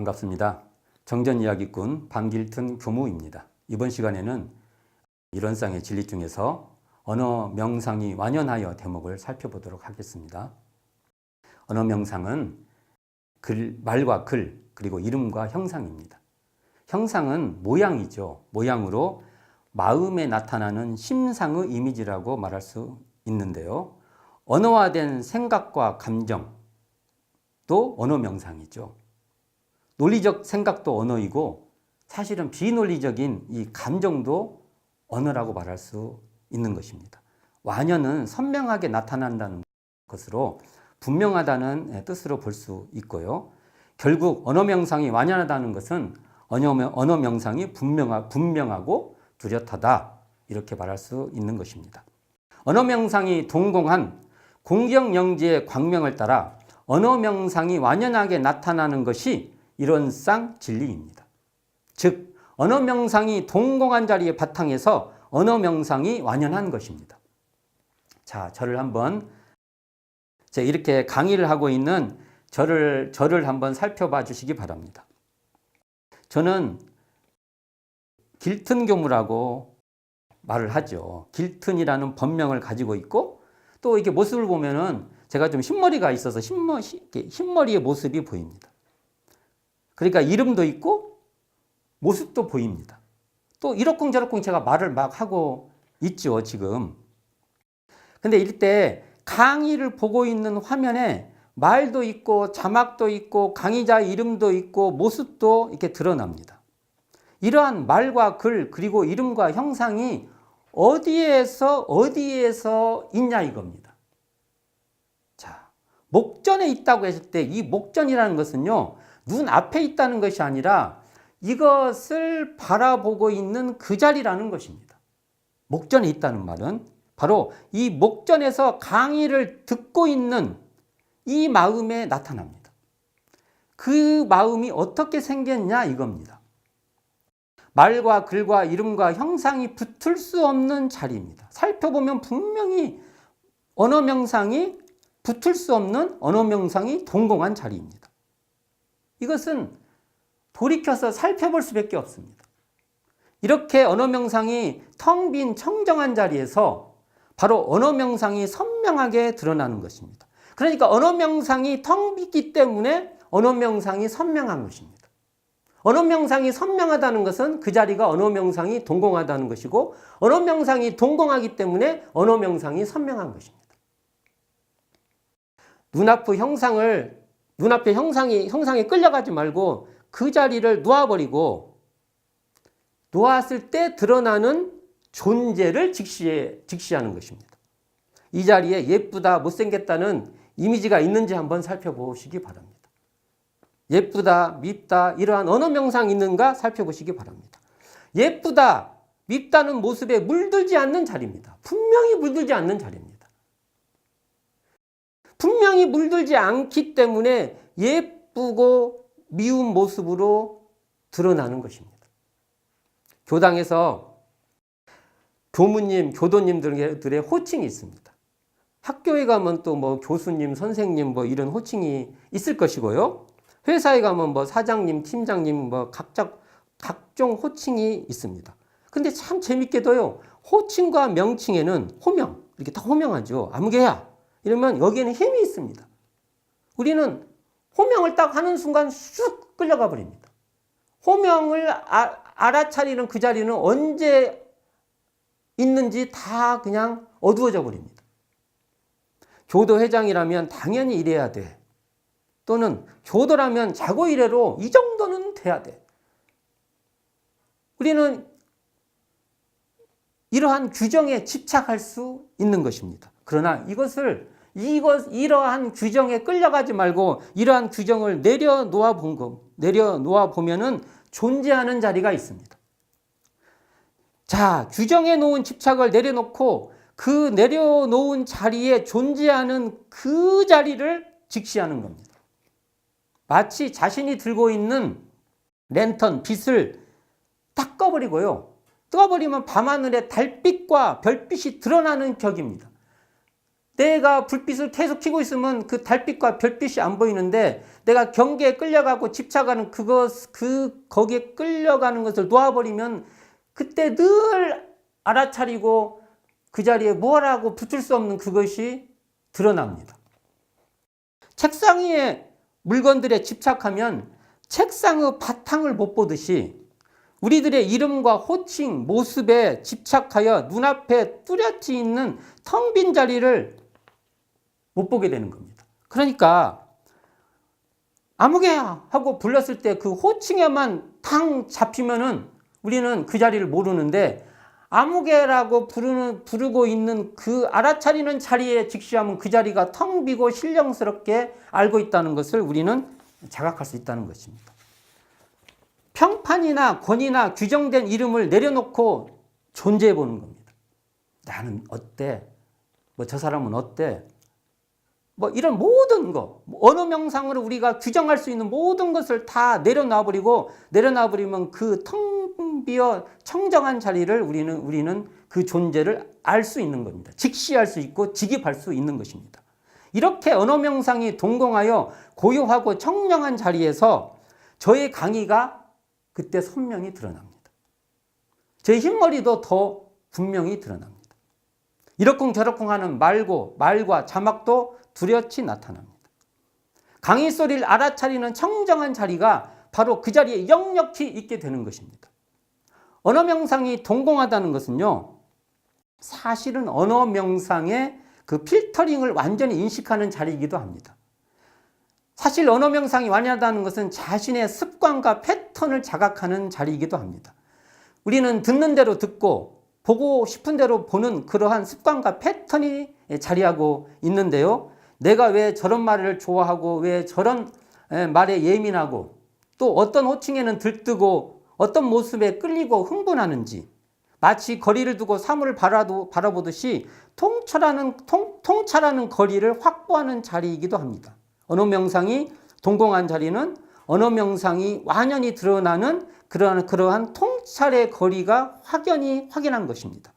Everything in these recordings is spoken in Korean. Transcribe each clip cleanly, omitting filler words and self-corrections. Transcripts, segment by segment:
반갑습니다. 정전이야기꾼 방길튼 교무입니다. 이번 시간에는 이론상의 진리 중에서 언어 명상이 완연하여 대목을 살펴보도록 하겠습니다. 언어 명상은 말과 글, 그리고 이름과 형상입니다. 형상은 모양이죠. 모양으로 마음에 나타나는 심상의 이미지라고 말할 수 있는데요. 언어화된 생각과 감정도 언어 명상이죠. 논리적 생각도 언어이고 사실은 비논리적인 이 감정도 언어라고 말할 수 있는 것입니다. 완연은 선명하게 나타난다는 것으로 분명하다는 뜻으로 볼 수 있고요. 결국 언어 명상이 완연하다는 것은 언어 명상이 분명하고 뚜렷하다 이렇게 말할 수 있는 것입니다. 언어 명상이 동공한 공경영지의 광명을 따라 언어 명상이 완연하게 나타나는 것이 이론상 진리입니다. 즉 언어 명상이 동공한 자리의 바탕에서 언어 명상이 완연한 것입니다. 자, 저를 한번 이렇게 강의를 하고 있는 저를 한번 살펴봐 주시기 바랍니다. 저는 길튼 교무라고 말을 하죠. 길튼이라는 법명을 가지고 있고 또 이렇게 모습을 보면은 제가 좀 흰머리가 있어서 흰머리의 모습이 보입니다. 그러니까 이름도 있고 모습도 보입니다. 또 이러쿵저러쿵 제가 말을 막 하고 있죠, 지금. 근데 이때 강의를 보고 있는 화면에 말도 있고 자막도 있고 강의자 이름도 있고 모습도 이렇게 드러납니다. 이러한 말과 글 그리고 이름과 형상이 어디에서 있냐 이겁니다. 자, 목전에 있다고 했을 때 이 목전이라는 것은요, 눈앞에 있다는 것이 아니라 이것을 바라보고 있는 그 자리라는 것입니다. 목전에 있다는 말은 바로 이 목전에서 강의를 듣고 있는 이 마음에 나타납니다. 그 마음이 어떻게 생겼냐 이겁니다. 말과 글과 이름과 형상이 붙을 수 없는 자리입니다. 살펴보면 분명히 언어 명상이 붙을 수 없는 언어 명상이 동공한 자리입니다. 이것은 돌이켜서 살펴볼 수밖에 없습니다. 이렇게 언어 명상이 텅 빈 청정한 자리에서 바로 언어 명상이 선명하게 드러나는 것입니다. 그러니까 언어 명상이 텅 비기 때문에 언어 명상이 선명한 것입니다. 언어 명상이 선명하다는 것은 그 자리가 언어 명상이 동공하다는 것이고 언어 명상이 동공하기 때문에 언어 명상이 선명한 것입니다. 눈앞의 형상에 끌려가지 말고 그 자리를 놓아버리고 놓았을 때 드러나는 존재를 직시하는 것입니다. 이 자리에 예쁘다, 못생겼다는 이미지가 있는지 한번 살펴보시기 바랍니다. 예쁘다, 밉다 이러한 언어 명상이 있는가 살펴보시기 바랍니다. 예쁘다, 밉다는 모습에 물들지 않는 자리입니다. 분명히 물들지 않는 자리입니다. 분명히 물들지 않기 때문에 예쁘고 미운 모습으로 드러나는 것입니다. 교당에서 교무님, 교도님들의 호칭이 있습니다. 학교에 가면 또 뭐 교수님, 선생님 뭐 이런 호칭이 있을 것이고요. 회사에 가면 뭐 사장님, 팀장님 뭐 각종 호칭이 있습니다. 근데 참 재밌게도요. 호칭과 명칭에는 호명, 이렇게 다 호명하죠. 아무개야. 이러면 여기에는 힘이 있습니다. 우리는 호명을 딱 하는 순간 쑥 끌려가 버립니다. 호명을 알아차리는 그 자리는 언제 있는지 다 그냥 어두워져 버립니다. 교도회장이라면 당연히 이래야 돼. 또는 교도라면 자고 이래로 이 정도는 돼야 돼. 우리는 이러한 규정에 집착할 수 있는 것입니다. 그러나 이러한 규정에 끌려가지 말고 이러한 규정을 내려놓아 보면은 존재하는 자리가 있습니다. 자, 규정에 놓은 집착을 내려놓고 그 내려놓은 자리에 존재하는 그 자리를 직시하는 겁니다. 마치 자신이 들고 있는 랜턴, 빛을 딱 꺼버리고요. 꺼버리면 밤하늘에 달빛과 별빛이 드러나는 격입니다. 내가 불빛을 계속 켜고 있으면 그 달빛과 별빛이 안 보이는데 내가 경계에 끌려가고 집착하는 거기에 끌려가는 것을 놓아버리면 그때 늘 알아차리고 그 자리에 뭐라고 붙을 수 없는 그것이 드러납니다. 책상 위에 물건들에 집착하면 책상의 바탕을 못 보듯이 우리들의 이름과 호칭, 모습에 집착하여 눈앞에 뚜렷이 있는 텅 빈 자리를 못 보게 되는 겁니다. 그러니까 아무개야 하고 불렀을 때 그 호칭에만 탕 잡히면은 우리는 그 자리를 모르는데 아무개라고 부르고 있는 그 알아차리는 자리에 직시하면 그 자리가 텅 비고 신령스럽게 알고 있다는 것을 우리는 자각할 수 있다는 것입니다. 평판이나 권위나 규정된 이름을 내려놓고 존재해 보는 겁니다. 나는 어때? 저 사람은 어때? 이런 모든 거, 언어 명상으로 우리가 규정할 수 있는 모든 것을 다 내려놔버리면 그 텅 비어 청정한 자리를 우리는 그 존재를 알 수 있는 겁니다. 직시할 수 있고 직입할 수 있는 것입니다. 이렇게 언어 명상이 동공하여 고요하고 청량한 자리에서 저의 강의가 그때 선명히 드러납니다. 제 흰머리도 더 분명히 드러납니다. 이러쿵저러쿵 하는 말과 자막도 뚜렷이 나타납니다. 강의 소리를 알아차리는 청정한 자리가 바로 그 자리에 역력히 있게 되는 것입니다. 언어 명상이 동공하다는 것은요, 사실은 언어 명상의 그 필터링을 완전히 인식하는 자리이기도 합니다. 사실 언어 명상이 완화하다는 것은 자신의 습관과 패턴을 자각하는 자리이기도 합니다. 우리는 듣는 대로 듣고 보고 싶은 대로 보는 그러한 습관과 패턴이 자리하고 있는데요. 내가 왜 저런 말을 좋아하고 왜 저런 말에 예민하고 또 어떤 호칭에는 들뜨고 어떤 모습에 끌리고 흥분하는지 마치 거리를 두고 사물을 바라보듯이 통찰하는 거리를 확보하는 자리이기도 합니다. 언어 명상이 동공한 자리는 언어 명상이 완연히 드러나는 그러한 통찰의 거리가 확연한 것입니다.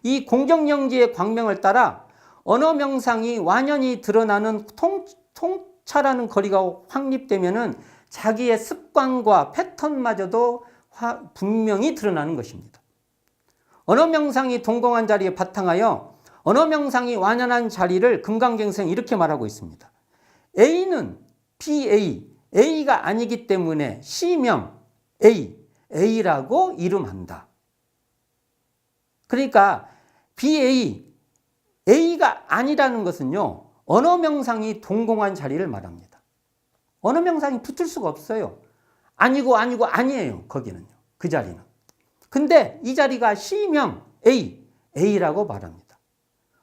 이 공정영지의 광명을 따라 언어 명상이 완연히 드러나는 통찰하는 거리가 확립되면은 자기의 습관과 패턴마저도 분명히 드러나는 것입니다. 언어 명상이 동공한 자리에 바탕하여 언어 명상이 완연한 자리를 금강경성이 이렇게 말하고 있습니다. A는 BA, A가 아니기 때문에 C명 A라고 이름한다. 그러니까 BA, A가 아니라는 것은요, 언어 명상이 동공한 자리를 말합니다. 언어 명상이 붙을 수가 없어요. 아니에요. 거기는요. 그 자리는. 근데 이 자리가 C명 A라고 말합니다.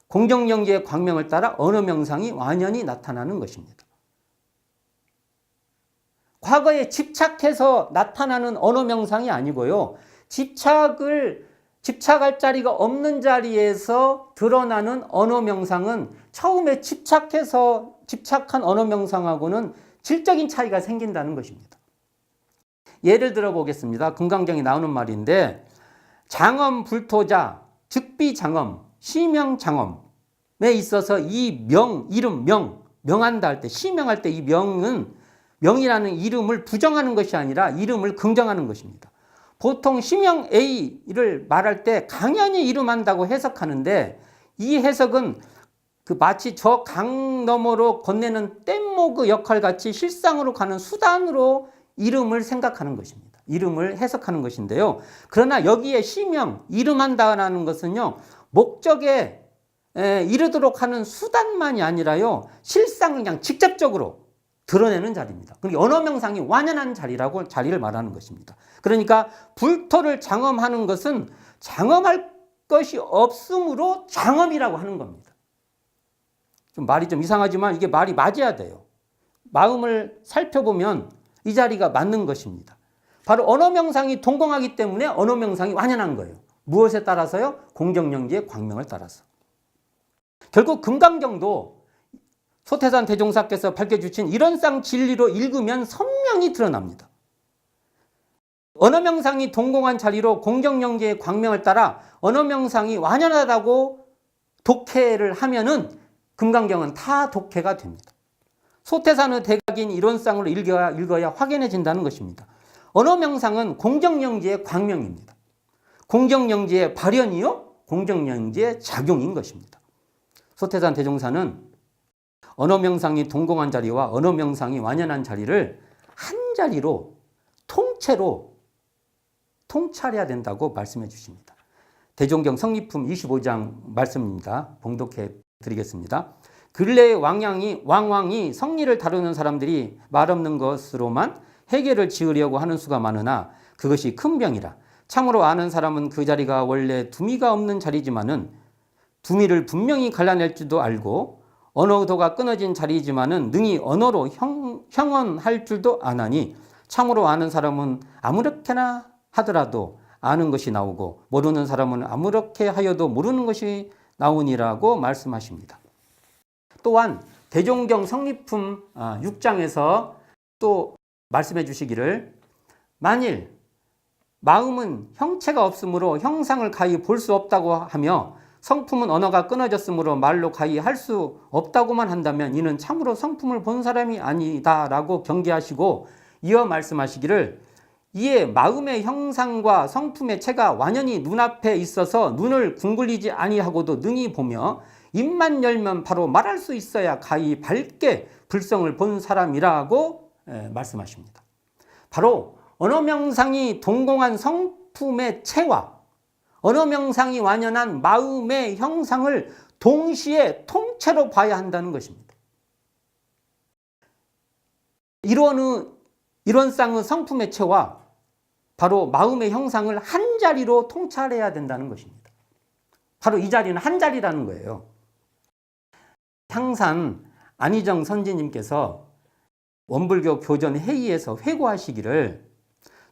공정영지의 광명을 따라 언어 명상이 완연히 나타나는 것입니다. 과거에 집착해서 나타나는 언어 명상이 아니고요. 집착할 자리가 없는 자리에서 드러나는 언어 명상은 처음에 집착한 언어 명상하고는 질적인 차이가 생긴다는 것입니다. 예를 들어 보겠습니다. 금강경에 나오는 말인데 장엄 불토자, 즉비장엄, 시명장엄에 있어서 이 명한다 할 때, 시명할 때 이 명이라는 이름을 부정하는 것이 아니라 이름을 긍정하는 것입니다. 보통 시명 A를 말할 때 강연히 이름한다고 해석하는데 이 해석은 마치 저 강 너머로 건네는 뗏목의 역할 같이 실상으로 가는 수단으로 이름을 생각하는 것입니다. 이름을 해석하는 것인데요. 그러나 여기에 시명, 이름한다라는 것은요, 목적에 이르도록 하는 수단만이 아니라요, 실상을 그냥 직접적으로 드러내는 자리입니다. 그러니까 언어 명상이 완연한 자리를 말하는 것입니다. 그러니까 불토를 장엄하는 것은 장엄할 것이 없으므로 장엄이라고 하는 겁니다. 말이 좀 이상하지만 이게 말이 맞아야 돼요. 마음을 살펴보면 이 자리가 맞는 것입니다. 바로 언어 명상이 동공하기 때문에 언어 명상이 완연한 거예요. 무엇에 따라서요? 공정영지의 광명을 따라서. 결국 금강경도 소태산 대종사께서 밝혀주신 이런 쌍 진리로 읽으면 선명히 드러납니다. 언어 명상이 동공한 자리로 공정영지의 광명을 따라 언어 명상이 완연하다고 독해를 하면은 금강경은 다 독해가 됩니다. 소태산의 대각인 이론상으로 읽어야 확인해진다는 것입니다. 언어명상은 공정영지의 광명입니다. 공정영지의 발현이요, 공정영지의 작용인 것입니다. 소태산 대종사는 언어명상이 동공한 자리와 언어명상이 완연한 자리를 한 자리로 통째로 통찰해야 된다고 말씀해 주십니다. 대종경 성리품 25장 말씀입니다. 봉독해 드리겠습니다. 근래의 왕왕이 성리를 다루는 사람들이 말없는 것으로만 해결을 지으려고 하는 수가 많으나 그것이 큰 병이라. 참으로 아는 사람은 그 자리가 원래 두미가 없는 자리지만은 두미를 분명히 갈라낼 줄도 알고 언어도가 끊어진 자리지만은 능히 언어로 형언할 줄도 아나니 참으로 아는 사람은 아무렇게나 하더라도 아는 것이 나오고 모르는 사람은 아무렇게 하여도 모르는 것이 나오니라고 말씀하십니다. 또한 대종경 성리품 6장에서 또 말씀해 주시기를 만일 마음은 형체가 없으므로 형상을 가히 볼 수 없다고 하며 성품은 언어가 끊어졌으므로 말로 가히 할 수 없다고만 한다면 이는 참으로 성품을 본 사람이 아니다라고 경계하시고 이어 말씀하시기를 이에 마음의 형상과 성품의 체가 완연히 눈앞에 있어서 눈을 궁굴리지 아니하고도 능히 보며 입만 열면 바로 말할 수 있어야 가히 밝게 불성을 본 사람이라고 말씀하십니다. 바로 언어명상이 동공한 성품의 체와 언어명상이 완연한 마음의 형상을 동시에 통째로 봐야 한다는 것입니다. 이론상의 성품의 체와 바로 마음의 형상을 한 자리로 통찰해야 된다는 것입니다. 바로 이 자리는 한 자리라는 거예요. 향산 안희정 선지님께서 원불교 교전 회의에서 회고하시기를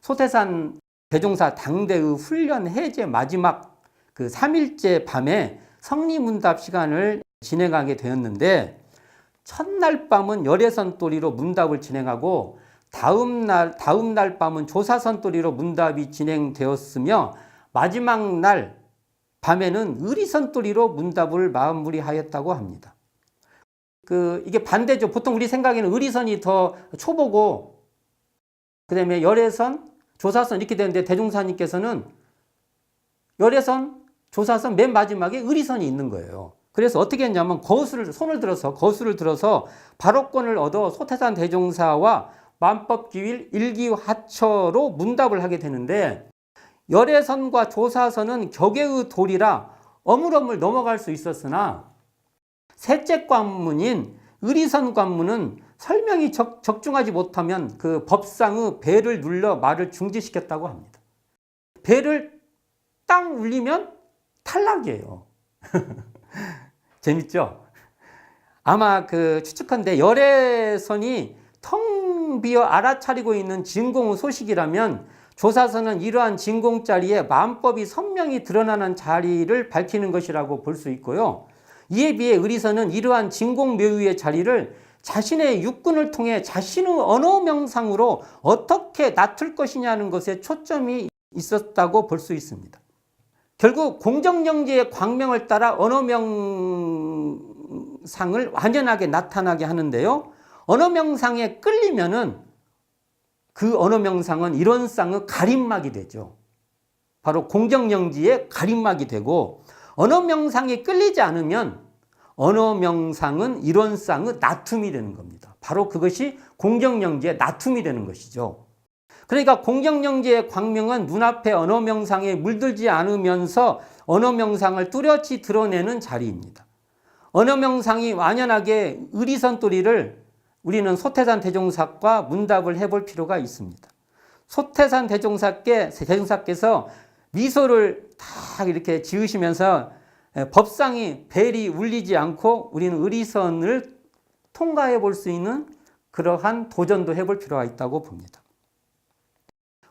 소태산 대종사 당대의 훈련 해제 마지막 그 3일째 밤에 성리문답 시간을 진행하게 되었는데 첫날 밤은 열애선도리로 문답을 진행하고 다음 날 밤은 조사선도리로 문답이 진행되었으며 마지막 날 밤에는 의리선도리로 문답을 마무리하였다고 합니다. 이게 반대죠. 보통 우리 생각에는 의리선이 더 초보고 그다음에 열애선, 조사선 이렇게 되는데 대종사님께서는 열애선, 조사선 맨 마지막에 의리선이 있는 거예요. 그래서 어떻게 했냐면 거수를 들어서 발언권을 얻어 소태산 대종사와 만법기윌 일기하처로 문답을 하게 되는데 열애선과 조사선은 격의 도리라 어물어물 넘어갈 수 있었으나 셋째 관문인 의리선 관문은 설명이 적중하지 못하면 그 법상의 벨을 눌러 말을 중지시켰다고 합니다. 벨을 땅 울리면 탈락이에요. 재밌죠? 아마 추측한데 열애선이 텅 비어 알아차리고 있는 진공의 소식이라면 조사선은 이러한 진공 자리에 만법이 선명히 드러나는 자리를 밝히는 것이라고 볼 수 있고요. 이에 비해 의리선은 이러한 진공 묘유의 자리를 자신의 육군을 통해 자신의 언어명상으로 어떻게 나툴 것이냐는 것에 초점이 있었다고 볼 수 있습니다. 결국 공정영지의 광명을 따라 언어명상을 완연하게 나타나게 하는데요. 언어명상에 끌리면은 그 언어명상은 이론상의 가림막이 되죠. 바로 공정영지의 가림막이 되고 언어명상에 끌리지 않으면 언어명상은 이론상의 나툼이 되는 겁니다. 바로 그것이 공정영지의 나툼이 되는 것이죠. 그러니까 공정영지의 광명은 눈앞에 언어명상에 물들지 않으면서 언어명상을 뚜렷이 드러내는 자리입니다. 언어명상이 완연하게 의리선도리를 우리는 소태산 대종사과 문답을 해볼 필요가 있습니다. 소태산 대종사께서 미소를 딱 이렇게 지으시면서 법상이 벨이 울리지 않고 우리는 의리선을 통과해 볼 수 있는 그러한 도전도 해볼 필요가 있다고 봅니다.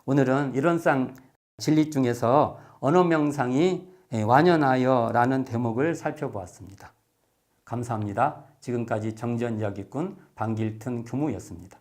오늘은 이론상 진리 중에서 언어명상이 완연하여라는 대목을 살펴보았습니다. 감사합니다. 지금까지 정전이야기꾼 방길튼 교무였습니다.